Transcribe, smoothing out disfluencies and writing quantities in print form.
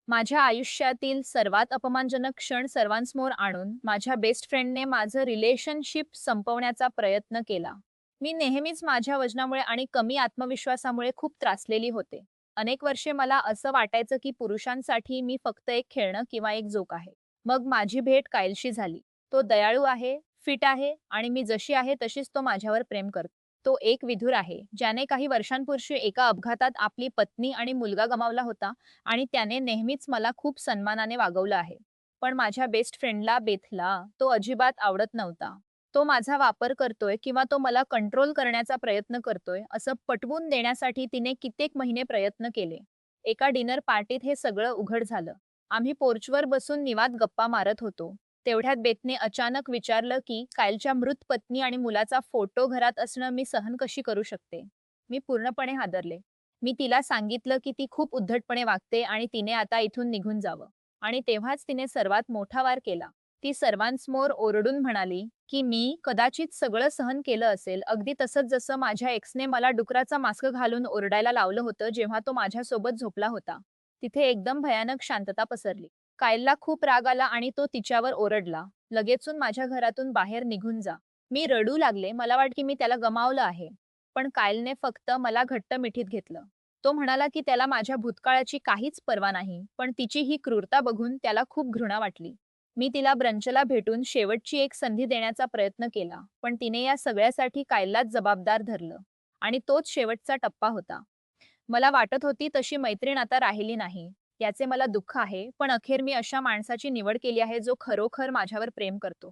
माझ्या आयुष्यातील सर्वात अपमानजनक क्षण सर्वांसमोर आणून माझ्या बेस्ट फ्रेंडने माझं रिलेशनशिप संपवण्याचा प्रयत्न केला. मी नेहमीच माझ्या वजनामुळे आणि कमी आत्मविश्वासामुळे खूप त्रासलेली होते. अनेक वर्षे मला असं वाटायचं की पुरुषांसाठी मी फक्त एक खेळणं किंवा एक जोक आहे. मग माझी भेट कायलशी झाली. तो दयाळू आहे, फिट आहे आणि मी जशी आहे तशीच तो माझ्यावर प्रेम करतो. तो एक विधुर आहे, ज्याने काही वर्षांपूर्वी एका अपघातात आपली पत्नी आणि मुलगा गमावला होता आणि त्याने नेहमीच मला खूप सन्मानाने वागवलं आहे. पण माझ्या बेस्ट फ्रेंडला बेथला तो अजिबात आवडत नव्हता. तो माझा वापर करतोय किंवा तो मला कंट्रोल करण्याचा प्रयत्न करतोय, असं पटवून देण्यासाठी तिने कित्येक महिने प्रयत्न केले. एका डिनर पार्टीत हे सगळं उघड झालं. आम्ही पोर्चवर बसून निवांत गप्पा मारत होतो. तेवढ्यात बेथने अचानक विचारलं की कायलच्या मृत पत्नी आणि मुलाचा फोटो घरात असणं मी सहन कशी करू शकते. मी पूर्णपणे हादरले. मी तिला सांगितलं की ती खूप उद्धटपणे वागते आणि तिने आता इथून निघून जावं. आणि तेव्हाच तिने सर्वात मोठा वार केला. ती सर्वांसमोर ओरडून म्हणाली की मी कदाचित सगळं सहन केलं असेल, अगदी तसंच जसं माझ्या एक्सने मला डुकराचा मास्क घालून ओरडायला लावलं होतं जेव्हा तो माझ्यासोबत झोपला होता. तिथे एकदम भयानक शांतता पसरली. कायलला खूप राग आला आणि तो तिच्यावर ओरडला, "लगेचून माझ्या घरातून बाहेर निघून जा." मी रडू लागले. मला वाटलं की मी त्याला गमावलं आहे. पण कायलने फक्त मला घट्ट मिठीत घेतलं. तो म्हणाला की त्याला माझ्या भूतकाळाची काहीच पर्वा नाही, पण तिची ही क्रूरता बघून त्याला खूप घृणा वाटली. मी तिला ब्रंचला भेटून शेवटची एक संधी देण्याचा प्रयत्न केला, पण तिने या सगळ्यासाठी कायललाच जबाबदार धरलं. आणि तोच शेवटचा टप्पा होता. मला वाटत होती तशी मैत्रीण आता राहिली नाही. याचे मला दुःख आहे, पण अखेर मी अशा माणसाची निवड केली आहे जो खरोखर माझ्यावर प्रेम करतो.